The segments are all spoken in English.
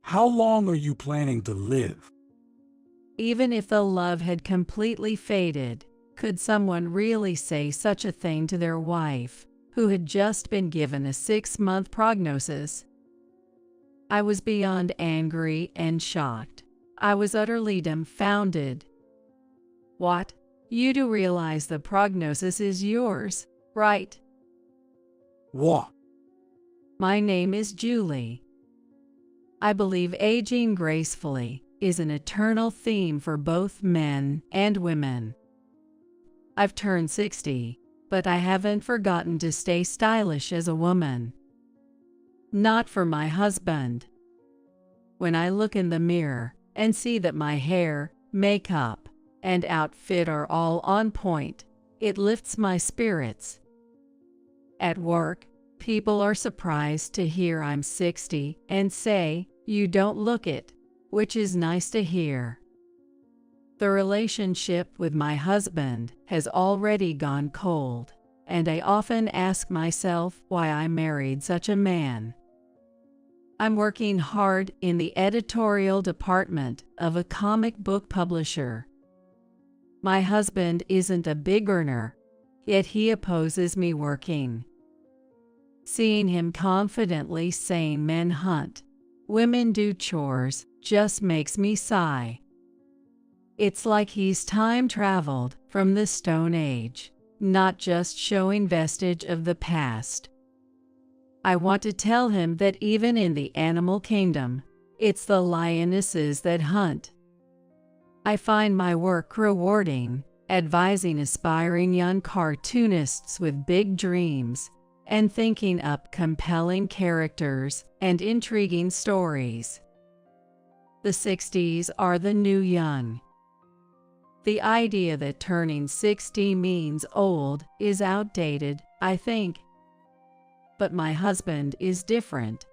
How long are you planning to live? Even if the love had completely faded, could someone really say such a thing to their wife, who had just been given a 6-month prognosis? I was beyond angry and shocked. I was utterly dumbfounded. What? You do realize the prognosis is yours, right? What? My name is Julie. I believe aging gracefully is an eternal theme for both men and women. I've turned 60, but I haven't forgotten to stay stylish as a woman. Not for my husband. When I look in the mirror and see that my hair, makeup, and outfit are all on point, it lifts my spirits. At work, people are surprised to hear I'm 60 and say, "You don't look it," which is nice to hear. The relationship with my husband has already gone cold, and I often ask myself why I married such a man. I'm working hard in the editorial department of a comic book publisher. My husband isn't a big earner, yet he opposes me working. Seeing him confidently saying men hunt, women do chores, just makes me sigh. It's like he's time traveled from the Stone Age, not just showing vestige of the past. I want to tell him that even in the animal kingdom, it's the lionesses that hunt. I find my work rewarding, advising aspiring young cartoonists with big dreams, and thinking up compelling characters and intriguing stories. The 60s are the new young. The idea that turning 60 means old is outdated, I think. But my husband is different.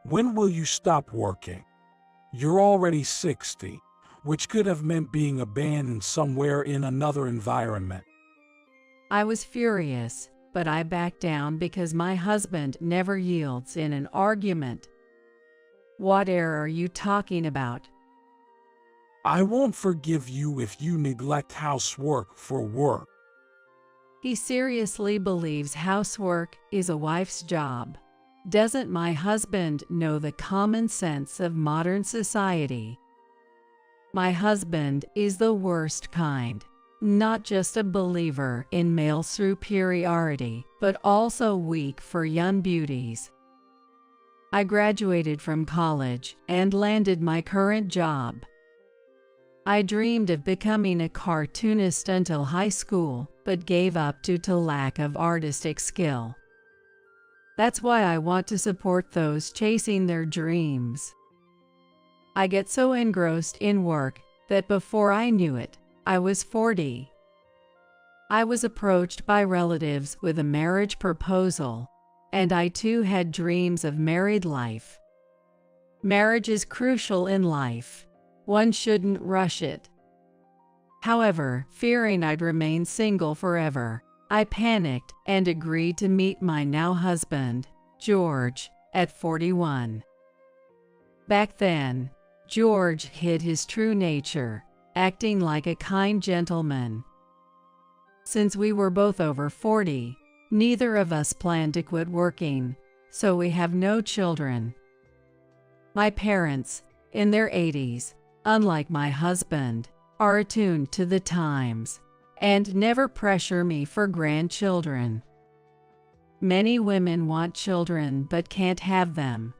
When will you stop working? You're already 60, which could have meant being abandoned somewhere in another environment. I was furious, but I backed down because my husband never yields in an argument. What era are you talking about? I won't forgive you if you neglect housework for work. He seriously believes housework is a wife's job. Doesn't my husband know the common sense of modern society? My husband is the worst kind, not just a believer in male superiority, but also weak for young beauties. I graduated from college and landed my current job. I dreamed of becoming a cartoonist until high school, but gave up due to lack of artistic skill. That's why I want to support those chasing their dreams. I get so engrossed in work that before I knew it, I was 40. I was approached by relatives with a marriage proposal, and I too had dreams of married life. Marriage is crucial in life. One shouldn't rush it. However, fearing I'd remain single forever, I panicked and agreed to meet my now husband, George, at 41. Back then, George hid his true nature, acting like a kind gentleman. Since we were both over 40, neither of us planned to quit working, so we have no children. My parents, in their 80s, unlike my husband, are attuned to the times and never pressure me for grandchildren. Many women want children but can't have them.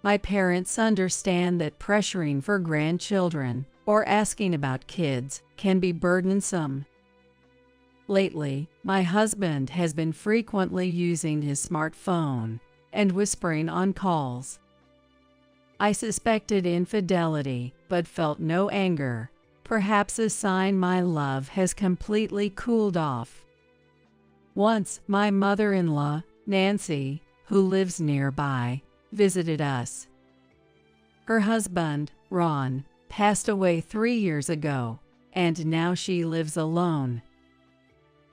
My parents understand that pressuring for grandchildren or asking about kids can be burdensome. Lately, my husband has been frequently using his smartphone and whispering on calls. I suspected infidelity, but felt no anger, perhaps a sign my love has completely cooled off. Once, my mother-in-law, Nancy, who lives nearby, visited us. Her husband, Ron, passed away 3 years ago, and now she lives alone.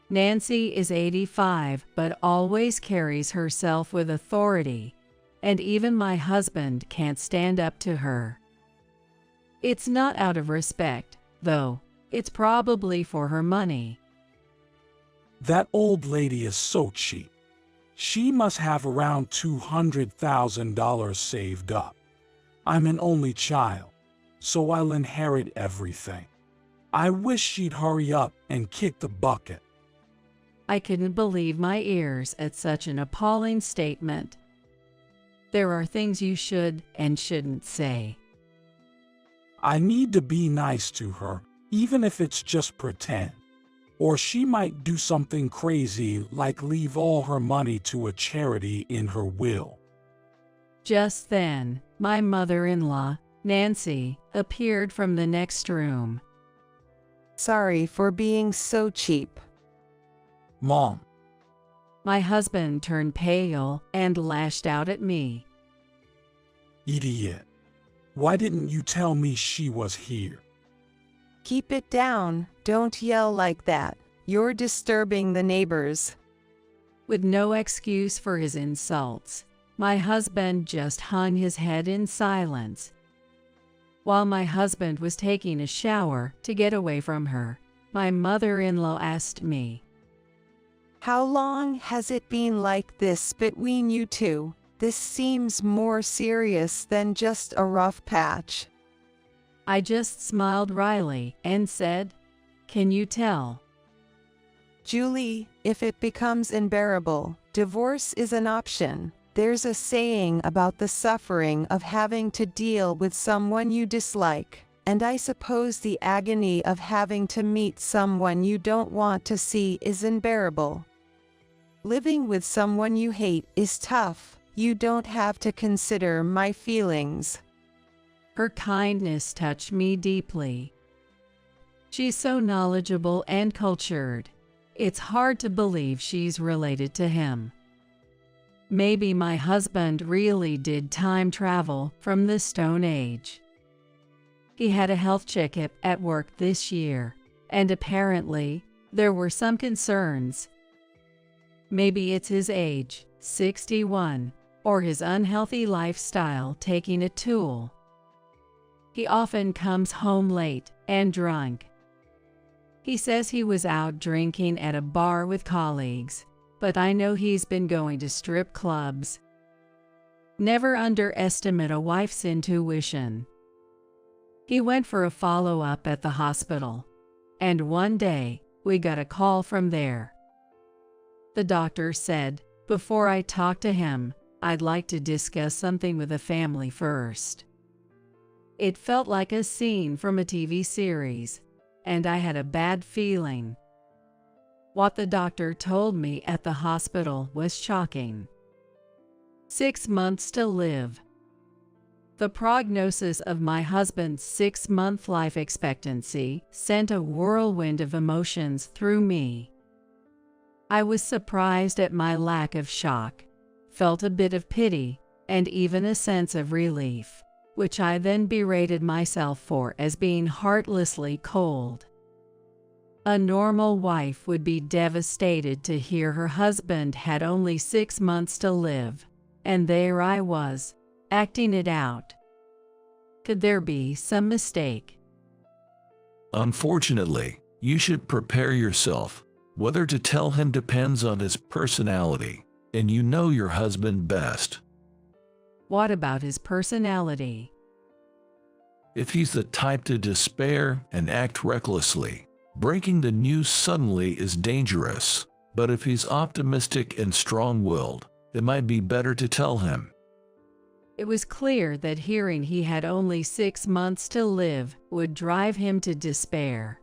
Nancy is 85 but always carries herself with authority. and even my husband can't stand up to her. It's not out of respect, though. It's probably for her money. That old lady is so cheap. She must have around $200,000 saved up. I'm an only child, so I'll inherit everything. I wish she'd hurry up and kick the bucket. I couldn't believe my ears at such an appalling statement. There are things you should and shouldn't say. I need to be nice to her, even if it's just pretend. Or she might do something crazy like leave all her money to a charity in her will. Just then, my mother-in-law, Nancy, appeared from the next room. Sorry for being so cheap. Mom, My husband turned pale and lashed out at me. idiot. Why didn't you tell me she was here? Keep it down, don't yell like that. You're disturbing the neighbors. With no excuse for his insults, my husband just hung his head in silence. While my husband was taking a shower to get away from her, my mother-in-law asked me, How long has it been like this between you two? This seems more serious than just a rough patch. I just smiled wryly and said, Can you tell? Julie, if it becomes unbearable, divorce is an option. There's a saying about the suffering of having to deal with someone you dislike, and I suppose the agony of having to meet someone you don't want to see is unbearable. Living with someone you hate is tough. You don't have to consider my feelings. Her kindness touched me deeply. She's so knowledgeable and cultured. It's hard to believe she's related to him. Maybe my husband really did time travel from the Stone Age. He had a health checkup at work this year, and apparently there were some concerns. Maybe it's his age, 61, or his unhealthy lifestyle taking a toll. He often comes home late and drunk. He says he was out drinking at a bar with colleagues, but I know he's been going to strip clubs. Never underestimate a wife's intuition. He went for a follow-up at the hospital, and one day we got a call from there. The doctor said, before I talk to him, I'd like to discuss something with the family first. It felt like a scene from a TV series, and I had a bad feeling. What the doctor told me at the hospital was shocking. 6 months to live. The prognosis of my husband's 6-month life expectancy sent a whirlwind of emotions through me. I was surprised at my lack of shock, felt a bit of pity, and even a sense of relief, which I then berated myself for as being heartlessly cold. A normal wife would be devastated to hear her husband had only 6 months to live, and there I was, acting it out. Could there be some mistake? Unfortunately, you should prepare yourself. Whether to tell him depends on his personality, and you know your husband best. What about his personality? If he's the type to despair and act recklessly, breaking the news suddenly is dangerous. But if he's optimistic and strong-willed, it might be better to tell him. It was clear that hearing he had only 6 months to live would drive him to despair.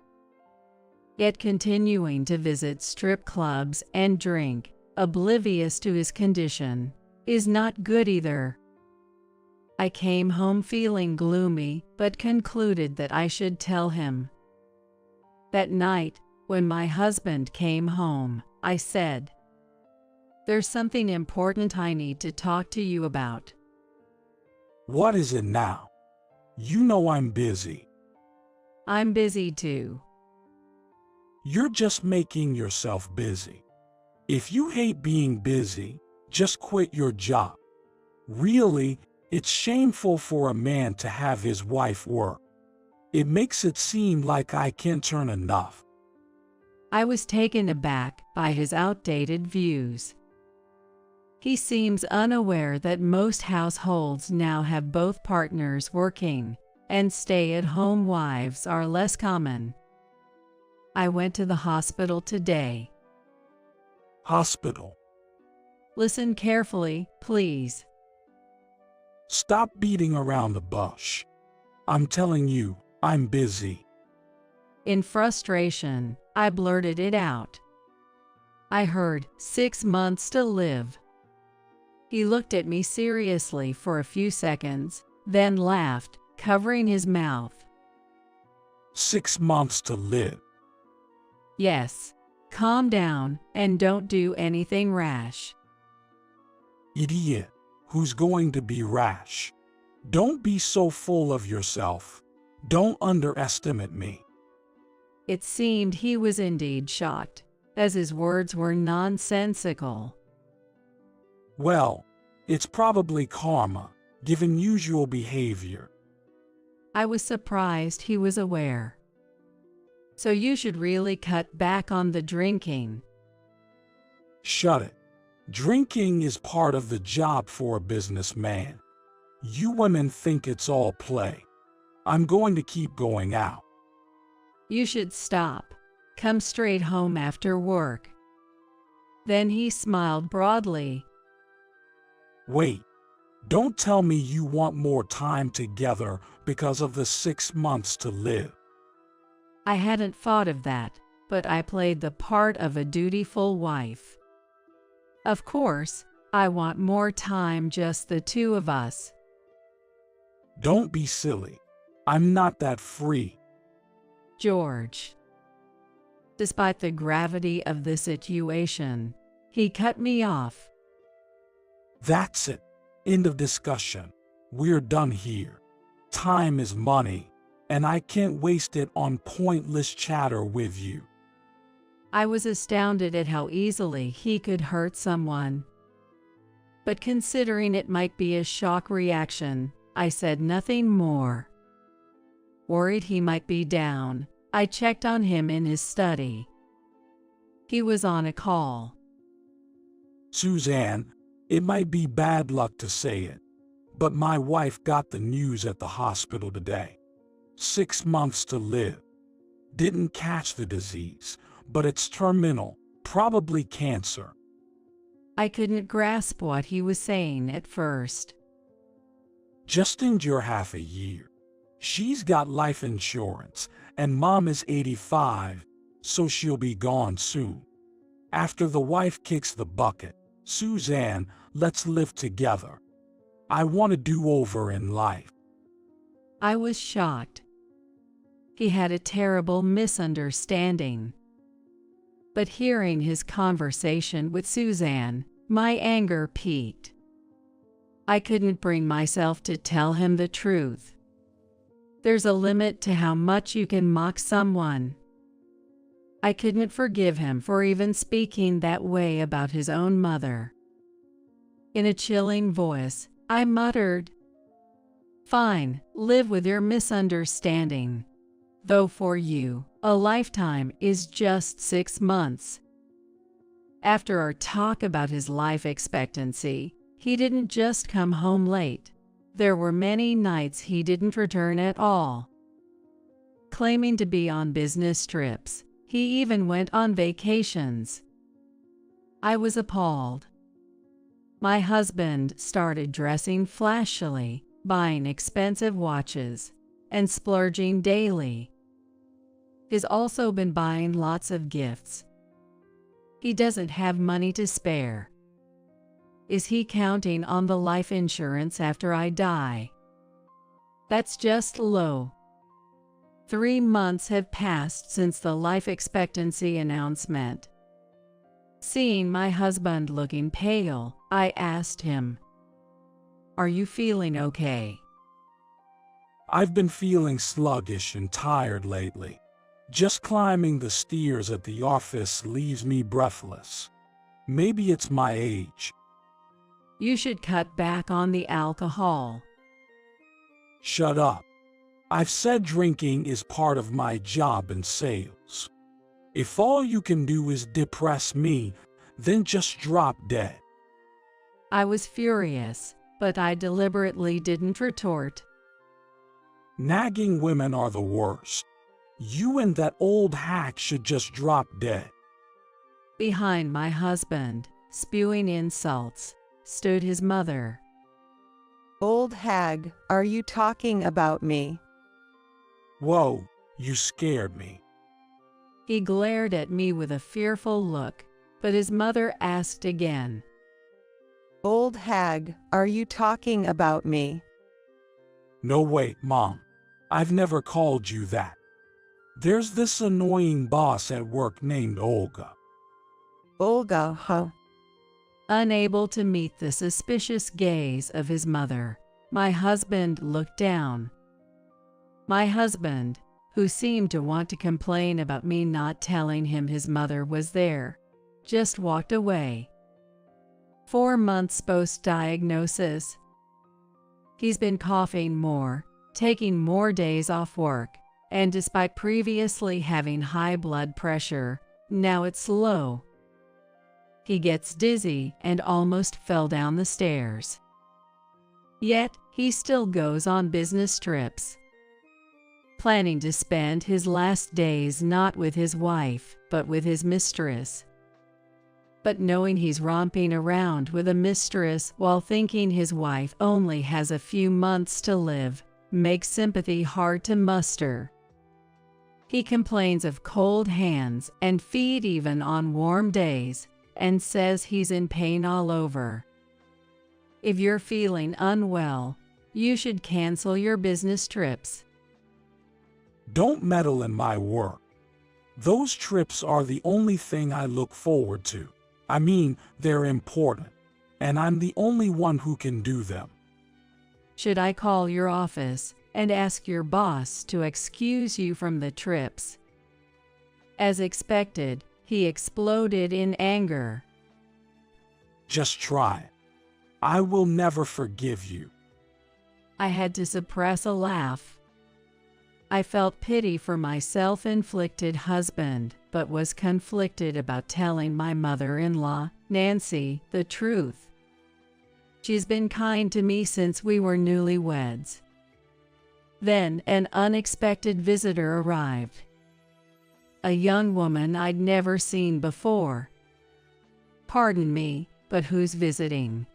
Yet continuing to visit strip clubs and drink, oblivious to his condition, is not good either. I came home feeling gloomy, but concluded that I should tell him. That night, when my husband came home, I said, "There's something important I need to talk to you about." What is it now? You know I'm busy. I'm busy too. You're just making yourself busy. If you hate being busy, just quit your job. Really, it's shameful for a man to have his wife work. It makes it seem like I can't earn enough. I was taken aback by his outdated views. He seems unaware that most households now have both partners working, and stay-at-home wives are less common. I went to the hospital today. Hospital. Listen carefully, please. Stop beating around the bush. I'm telling you, I'm busy. In frustration, I blurted it out. I heard 6 months to live. He looked at me seriously for a few seconds, then laughed, covering his mouth. 6 months to live. Yes, calm down and don't do anything rash. Idiot, who's going to be rash? Don't be so full of yourself. Don't underestimate me. It seemed he was indeed shocked, as his words were nonsensical. Well, it's probably karma, given usual behavior. I was surprised he was aware. So you should really cut back on the drinking. Shut it. Drinking is part of the job for a businessman. You women think it's all play. I'm going to keep going out. You should stop. Come straight home after work. Then he smiled broadly. Wait, don't tell me you want more time together because of the 6 months to live. I hadn't thought of that, but I played the part of a dutiful wife. Of course, I want more time, just the two of us. Don't be silly. I'm not that free. George. Despite the gravity of the situation, he cut me off. That's it. End of discussion. We're done here. Time is money, and I can't waste it on pointless chatter with you. I was astounded at how easily he could hurt someone. But considering it might be a shock reaction, I said nothing more. Worried he might be down, I checked on him in his study. He was on a call. Suzanne, it might be bad luck to say it, but my wife got the news at the hospital today. 6 months to live. Didn't catch the disease, but it's terminal, probably cancer. I couldn't grasp what he was saying at first. Just endure half a year. She's got life insurance, and Mom is 85, so she'll be gone soon. After the wife kicks the bucket, Suzanne, let's live together. I want a do-over in life. I was shocked. He had a terrible misunderstanding. But hearing his conversation with Suzanne, my anger peaked. I couldn't bring myself to tell him the truth. There's a limit to how much you can mock someone. I couldn't forgive him for even speaking that way about his own mother. In a chilling voice, I muttered, "Fine, live with your misunderstanding. Though for you, a lifetime is just 6 months." After our talk about his life expectancy, he didn't just come home late. There were many nights he didn't return at all. Claiming to be on business trips, he even went on vacations. I was appalled. My husband started dressing flashily, buying expensive watches, and splurging daily. He's also been buying lots of gifts. He doesn't have money to spare. Is he counting on the life insurance after I die? That's just low. 3 months have passed since the life expectancy announcement. Seeing my husband looking pale, I asked him, "Are you feeling okay?" I've been feeling sluggish and tired lately. Just climbing the stairs at the office leaves me breathless. Maybe it's my age. You should cut back on the alcohol. Shut up. I've said drinking is part of my job in sales. If all you can do is depress me, then just drop dead. I was furious, but I deliberately didn't retort. Nagging women are the worst. You and that old hack should just drop dead. Behind my husband, spewing insults, stood his mother. Old hag, are you talking about me? Whoa, you scared me. He glared at me with a fearful look, but his mother asked again. Old hag, are you talking about me? No, wait, Mom. I've never called you that. There's this annoying boss at work named Olga. Olga, huh? Unable to meet the suspicious gaze of his mother, my husband looked down. My husband, who seemed to want to complain about me not telling him his mother was there, just walked away. 4 months post-diagnosis. He's been coughing more, taking more days off work, and despite previously having high blood pressure, now it's low. He gets dizzy and almost fell down the stairs. Yet, he still goes on business trips, planning to spend his last days not with his wife, but with his mistress. But knowing he's romping around with a mistress while thinking his wife only has a few months to live makes sympathy hard to muster. He complains of cold hands and feet even on warm days, and says he's in pain all over. If you're feeling unwell, you should cancel your business trips. Don't meddle in my work. Those trips are the only thing I look forward to. I mean, they're important, and I'm the only one who can do them. Should I call your office and ask your boss to excuse you from the trips? As expected, he exploded in anger. Just try it. I will never forgive you. I had to suppress a laugh. I felt pity for my self-inflicted husband, but was conflicted about telling my mother-in-law, Nancy, the truth. She's been kind to me since we were newlyweds. Then an unexpected visitor arrived. A young woman I'd never seen before. Pardon me, but who's visiting?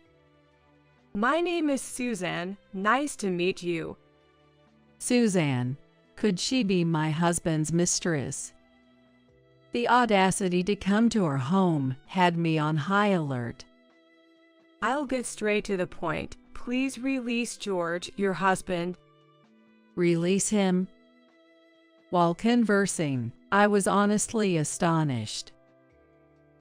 My name is Suzanne. Nice to meet you. Suzanne. Could she be my husband's mistress? The audacity to come to her home had me on high alert. I'll get straight to the point. Please release George, your husband. Release him? While conversing, I was honestly astonished.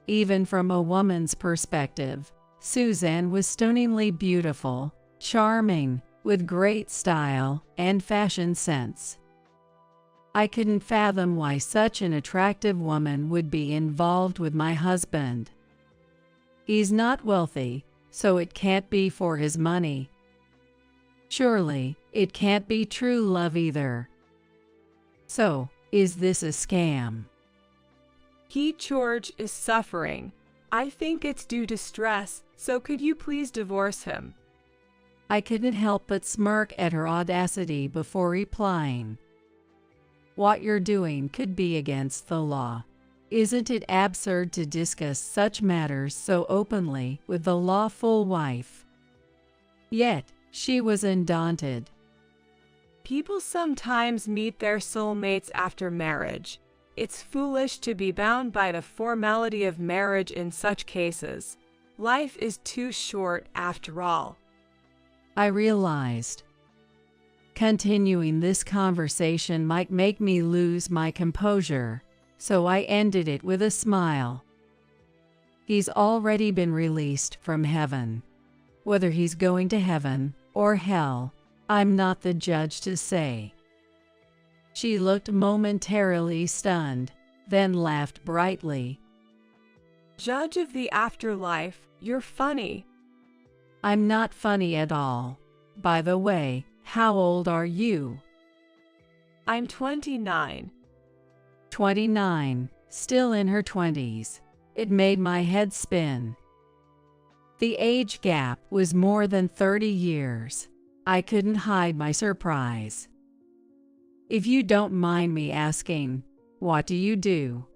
Even from a woman's perspective, Suzanne was stunningly beautiful, charming, with great style and fashion sense. I couldn't fathom why such an attractive woman would be involved with my husband. He's not wealthy, so it can't be for his money. Surely, it can't be true love either. So, is this a scam? George is suffering. I think it's due to stress, so could you please divorce him? I couldn't help but smirk at her audacity before replying. What you're doing could be against the law. Isn't it absurd to discuss such matters so openly with the lawful wife? Yet, she was undaunted. People sometimes meet their soulmates after marriage. It's foolish to be bound by the formality of marriage in such cases. Life is too short after all. I realized. Continuing this conversation might make me lose my composure, so I ended it with a smile. He's already been released from heaven. Whether he's going to heaven or hell, I'm not the judge to say. She looked momentarily stunned, then laughed brightly. Judge of the afterlife, you're funny. I'm not funny at all. By the way, how old are you? I'm 29. 29, still in her 20s. It made my head spin. The age gap was more than 30 years. I couldn't hide my surprise. If you don't mind me asking, what do you do?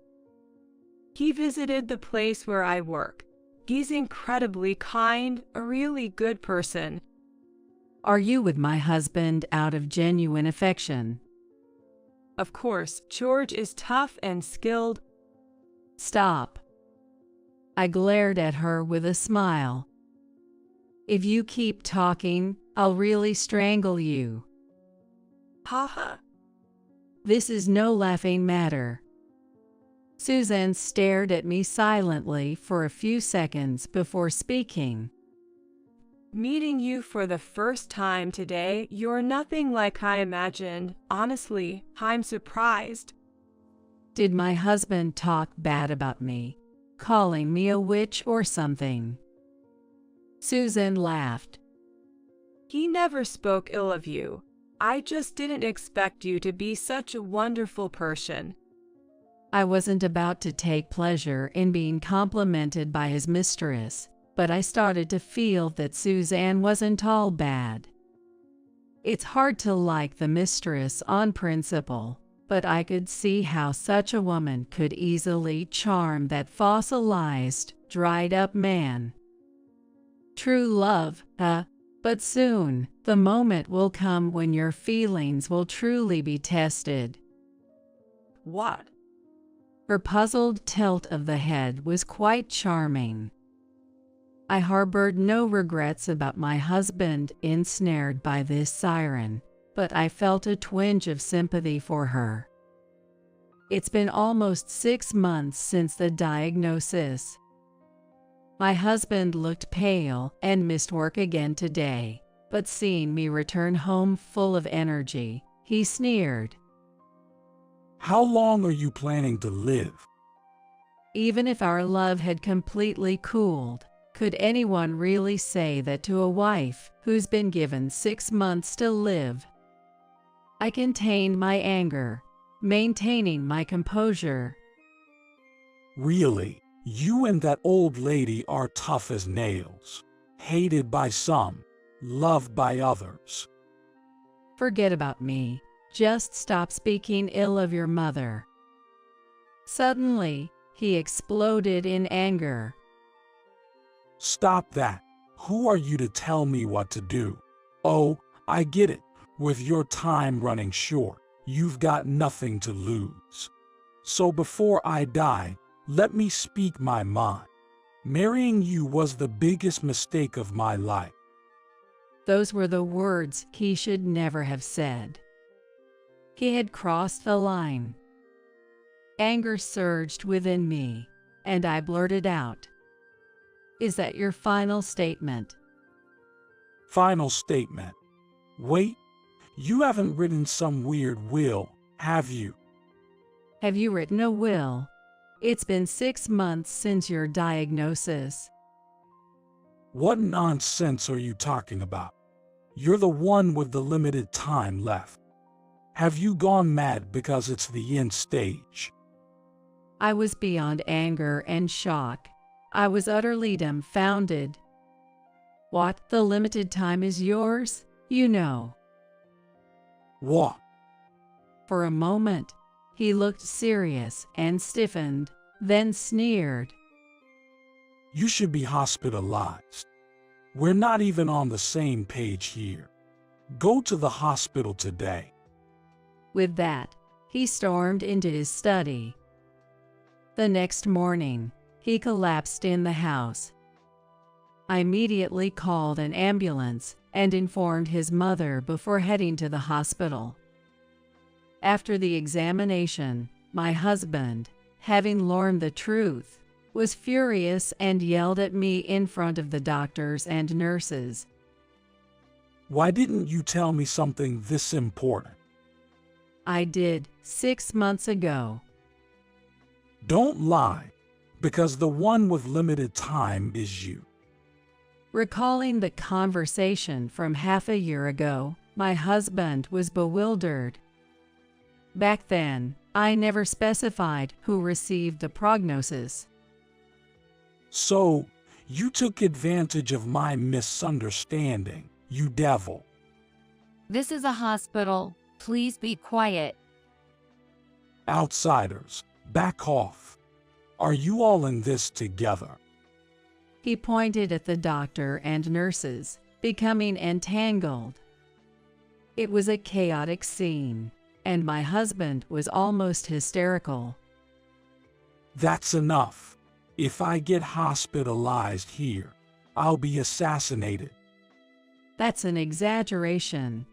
He visited the place where I work. He's incredibly kind, a really good person. Are you with my husband out of genuine affection? Of course, George is tough and skilled. Stop. I glared at her with a smile. If you keep talking, I'll really strangle you. Haha. This is no laughing matter. Susan stared at me silently for a few seconds before speaking. Meeting you for the first time today, you're nothing like I imagined. Honestly, I'm surprised. Did my husband talk bad about me, calling me a witch or something? Susan laughed. He never spoke ill of you. I just didn't expect you to be such a wonderful person. I wasn't about to take pleasure in being complimented by his mistress, but I started to feel that Suzanne wasn't all bad. It's hard to like the mistress on principle, but I could see how such a woman could easily charm that fossilized, dried-up man. True love, but soon, the moment will come when your feelings will truly be tested. What? Her puzzled tilt of the head was quite charming. I harbored no regrets about my husband ensnared by this siren, but I felt a twinge of sympathy for her. It's been almost 6 months since the diagnosis. My husband looked pale and missed work again today, but seeing me return home full of energy, he sneered. How long are you planning to live? Even if our love had completely cooled, could anyone really say that to a wife who's been given 6 months to live? I contained my anger, maintaining my composure. Really, you and that old lady are tough as nails. Hated by some, loved by others. Forget about me. Just stop speaking ill of your mother. Suddenly, he exploded in anger. Stop that. Who are you to tell me what to do? Oh, I get it. With your time running short, you've got nothing to lose. So before I die, let me speak my mind. Marrying you was the biggest mistake of my life. Those were the words he should never have said. He had crossed the line. Anger surged within me, and I blurted out, "Is that your final statement?" Final statement. Wait, you haven't written some weird will, have you? Have you written a will? It's been 6 months since your diagnosis. What nonsense are you talking about? You're the one with the limited time left. Have you gone mad because it's the end stage? I was beyond anger and shock. I was utterly dumbfounded. What, the limited time is yours? You know. What? For a moment, he looked serious and stiffened, then sneered. You should be hospitalized. We're not even on the same page here. Go to the hospital today. With that, he stormed into his study. The next morning, he collapsed in the house. I immediately called an ambulance and informed his mother before heading to the hospital. After the examination, my husband, having learned the truth, was furious and yelled at me in front of the doctors and nurses. Why didn't you tell me something this important? I did 6 months ago. Don't lie, because the one with limited time is you. Recalling the conversation from half a year ago, my husband was bewildered. Back then, I never specified who received the prognosis. So, you took advantage of my misunderstanding, you devil. This is a hospital. Please be quiet. Outsiders, back off. Are you all in this together? He pointed at the doctor and nurses, becoming entangled. It was a chaotic scene, and my husband was almost hysterical. That's enough. If I get hospitalized here, I'll be assassinated. That's an exaggeration.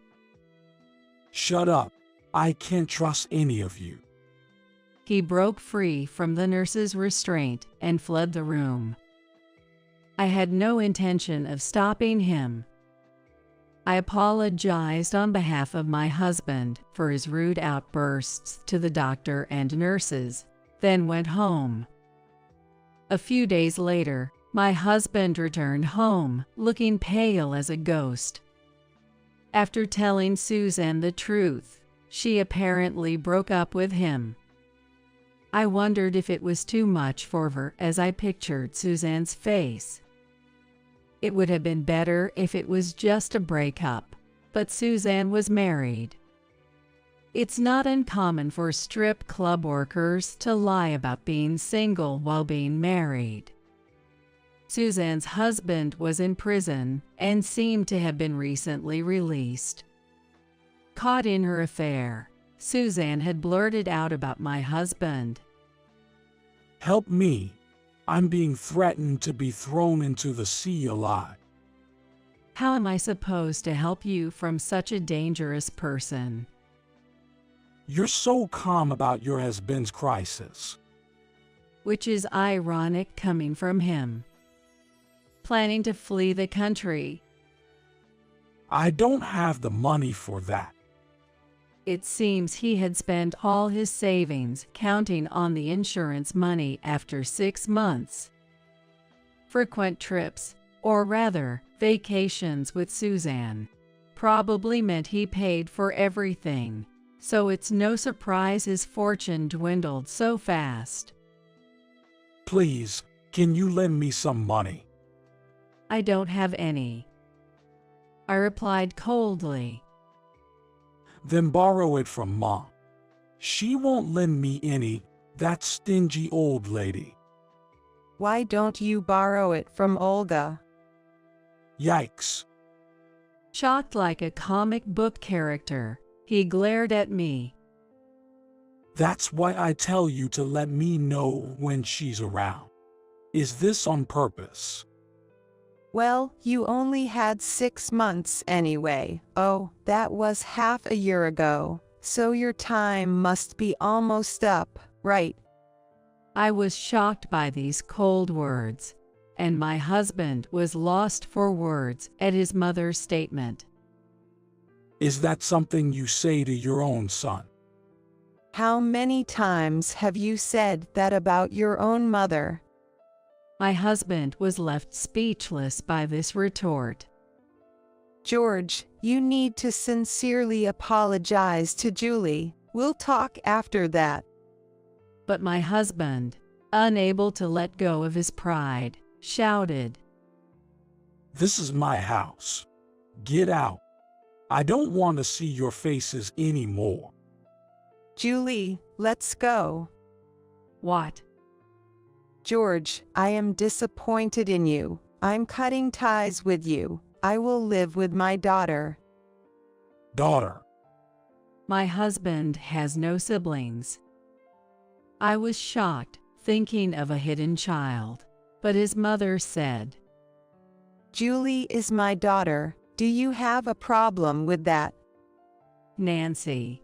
Shut up. I can't trust any of you. He broke free from the nurse's restraint and fled the room. I had no intention of stopping him. I apologized on behalf of my husband for his rude outbursts to the doctor and nurses, then went home. A few days later, my husband returned home, looking pale as a ghost. After telling Susan the truth, she apparently broke up with him. I wondered if it was too much for her as I pictured Suzanne's face. It would have been better if it was just a breakup, but Suzanne was married. It's not uncommon for strip club workers to lie about being single while being married. Suzanne's husband was in prison and seemed to have been recently released. Caught in her affair, Suzanne had blurted out about my husband. Help me. I'm being threatened to be thrown into the sea alive. How am I supposed to help you from such a dangerous person? You're so calm about your husband's crisis. Which is ironic coming from him. Planning to flee the country. I don't have the money for that. It seems he had spent all his savings counting on the insurance money after 6 months. Frequent trips, or rather, vacations with Suzanne, probably meant he paid for everything, so it's no surprise his fortune dwindled so fast. Please, can you lend me some money? I don't have any, I replied coldly. Then borrow it from Mom. She won't lend me any, that stingy old lady. Why don't you borrow it from Olga? Yikes. Shocked like a comic book character, he glared at me. That's why I tell you to let me know when she's around. Is this on purpose? Well, you only had 6 months anyway. Oh, that was half a year ago, so your time must be almost up, right? I was shocked by these cold words, and my husband was lost for words at his mother's statement. Is that something you say to your own son? How many times have you said that about your own mother? My husband was left speechless by this retort. George, you need to sincerely apologize to Julie. We'll talk after that. But my husband, unable to let go of his pride, shouted, This is my house. Get out. I don't want to see your faces anymore. Julie, let's go. What? George, I am disappointed in you. I'm cutting ties with you. I will live with my daughter. Daughter. My husband has no siblings. I was shocked, thinking of a hidden child, but his mother said, Julie is my daughter. Do you have a problem with that? Nancy.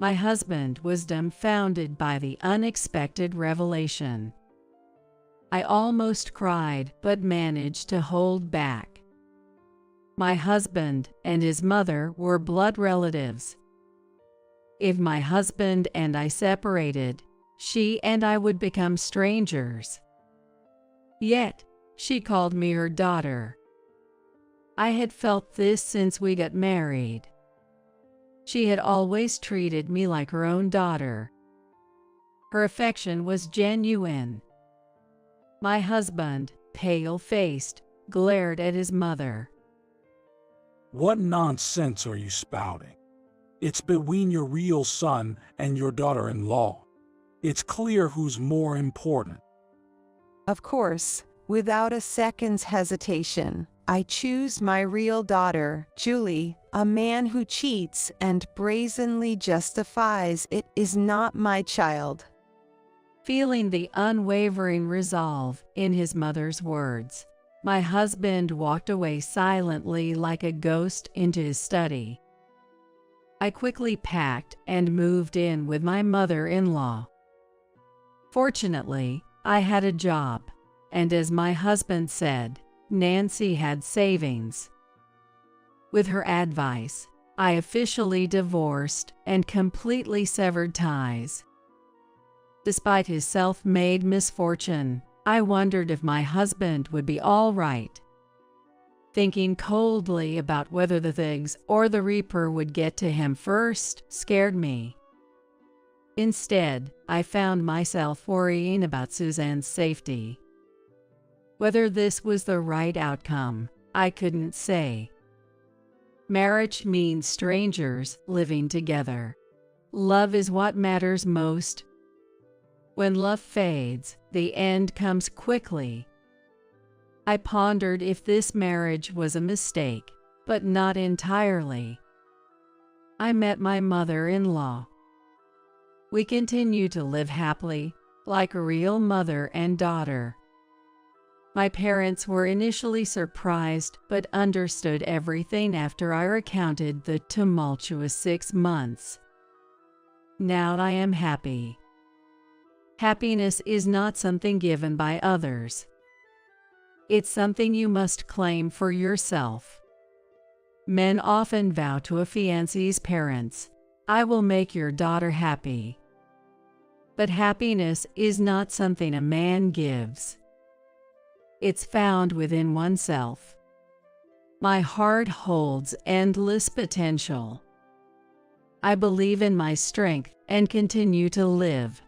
My husband was dumbfounded by the unexpected revelation. I almost cried but managed to hold back. My husband and his mother were blood relatives. If my husband and I separated, she and I would become strangers. Yet, She called me her daughter. I had felt this since we got married. She had always treated me like her own daughter. Her affection was genuine. My husband, pale-faced, glared at his mother. What nonsense are you spouting? It's between your real son and your daughter-in-law. It's clear who's more important. Of course, without a second's hesitation, I choose my real daughter, Julie. A man who cheats and brazenly justifies it is not my child. Feeling the unwavering resolve in his mother's words, my husband walked away silently like a ghost into his study. I quickly packed and moved in with my mother-in-law. Fortunately, I had a job, and as my husband said, Nancy had savings. With her advice, I officially divorced and completely severed ties. Despite his self-made misfortune, I wondered if my husband would be all right. Thinking coldly about whether the Thigs or the Reaper would get to him first scared me. Instead, I found myself worrying about Suzanne's safety. Whether this was the right outcome, I couldn't say. Marriage means strangers living together. Love is what matters most. When love fades, the end comes quickly. I pondered if this marriage was a mistake, but not entirely. I met my mother-in-law. We continue to live happily, like a real mother and daughter. My parents were initially surprised but understood everything after I recounted the tumultuous 6 months. Now I am happy. Happiness is not something given by others. It's something you must claim for yourself. Men often vow to a fiancé's parents, "I will make your daughter happy." But happiness is not something a man gives. It's found within oneself. My heart holds endless potential. I believe in my strength and continue to live.